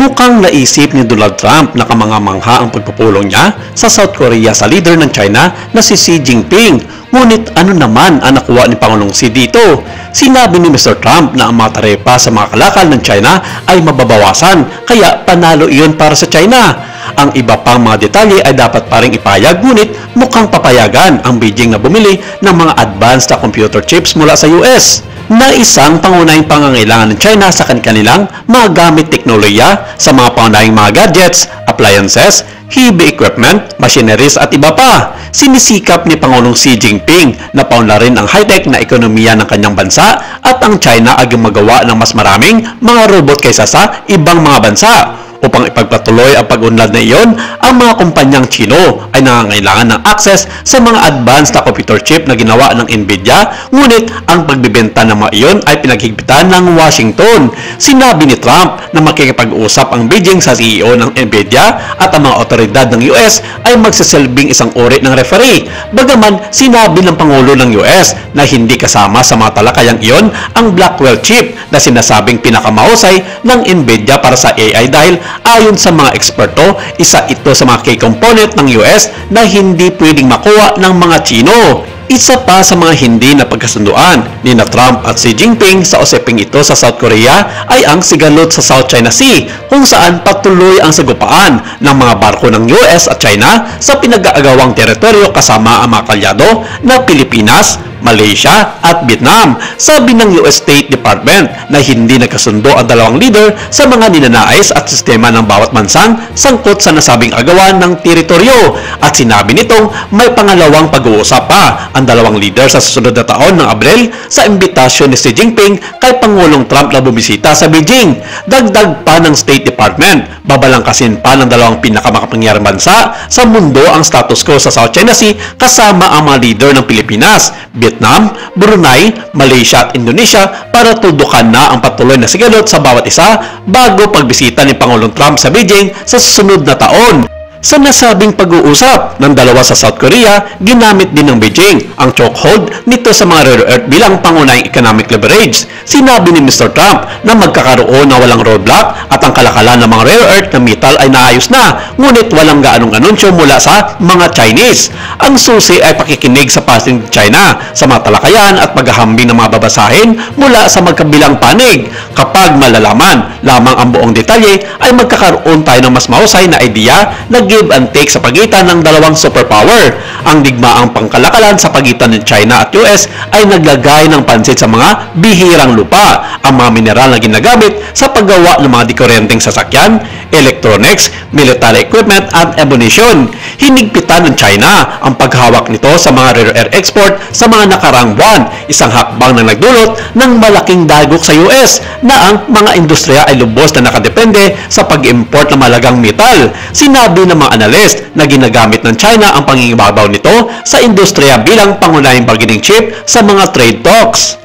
Mukhang naisip ni Donald Trump na kamangha-mangha ang pagpupulong niya sa South Korea sa leader ng China na si Xi Jinping. Ngunit ano naman ang nakuha ni Pangulong Xi dito? Sinabi ni Mr. Trump na ang mga tarepa sa mga kalakal ng China ay mababawasan, kaya panalo iyon para sa China. Ang iba pang mga detalye ay dapat pa ring ipayag, ngunit mukhang papayagan ang Beijing na bumili ng mga advanced na computer chips mula sa US na isang pangunahing pangangailangan ng China sa kanilang mga gamit teknolohiya sa mga pangunahing mga gadgets, appliances, heavy equipment, machineries at iba pa. Sinisikap ni Pangulong Xi Jinping na paunlarin ang high-tech na ekonomiya ng kanyang bansa at ang China ay gumagawa ng mas maraming mga robot kaysa sa ibang mga bansa. Upang ipagpatuloy ang pag-unlad na iyon, ang mga kumpanyang Chino ay nangangailangan ng access sa mga advanced na computer chip na ginawa ng Nvidia, ngunit ang pagbibenta ng mga iyon ay pinaghigpitan ng Washington. Sinabi ni Trump na makikipag-usap ang Beijing sa CEO ng Nvidia at ang mga otoridad ng US ay magsisilbing isang uri ng referee. Bagaman sinabi ng Pangulo ng US na hindi kasama sa mga talakayang iyon ang Blackwell chip na sinasabing pinakamahusay ng Nvidia para sa AI dahil ayon sa mga eksperto, isa ito sa mga key component ng US na hindi pwedeng makuha ng mga Chino. Isa pa sa mga hindi na pagkasunduan ni Trump at Xi Jinping sa usaping ito sa South Korea ay ang sigalot sa South China Sea, kung saan patuloy ang sagupaan ng mga barko ng US at China sa pinag-aagawang teritoryo kasama ang mga kalyado na Pilipinas, Malaysia at Vietnam. Sabi ng US State Department na hindi nagkasundo ang dalawang leader sa mga ninanais at sistema ng bawat bansang sangkot sa nasabing agawan ng teritoryo, at sinabi nitong may pangalawang pag-uusap pa ang dalawang leader sa susunod na taon ng Abril sa imbitasyon ni Xi Jinping kay Pangulong Trump na bumisita sa Beijing. Dagdag pa ng State Department, babalangkasin pa ng dalawang pinakamakapangyarang bansa sa mundo ang status quo sa South China Sea kasama ang mga leader ng Pilipinas, Vietnam, Brunei, Malaysia at Indonesia para tudukan na ang patuloy na sigalot sa bawat isa bago pagbisita ni Pangulong Trump sa Beijing sa susunod na taon. Sa nasabing pag-uusap ng dalawa sa South Korea, ginamit din ng Beijing ang chokehold nito sa mga rare earth bilang pangunahing economic leverage. Sinabi ni Mr. Trump na magkakaroon na walang roadblock at ang kalakalan ng mga rare earth na metal ay naayos na, ngunit walang gaanong anunsyo mula sa mga Chinese. Ang susi ay pakikinig sa panig ng China sa mga talakayan at paghahambing ng mga babasahin mula sa magkabilang panig. Kapag malalaman lamang ang buong detalye, ay magkakaroon tayo ng mas mahusay na idea na give and take sa pagitan ng dalawang superpower. Ang digmaang pangkalakalan sa pagitan ng China at US ay naglagay ng pansin sa mga bihirang lupa, ang mga mineral na ginagamit sa paggawa ng mga dikurenteng sasakyan, electronics, military equipment at ammunition. Hinigpitan ng China ang paghawak nito sa mga rare earth export sa mga nakarang buwan, isang hakbang na nagdulot ng malaking dagok sa US na ang mga industriya ay lubos na nakadepende sa pag-import ng malagang metal. Sinabi ng mga analyst na ginagamit ng China ang pangingibabaw nito sa industriya bilang pangunahing bargaining chip sa mga trade talks.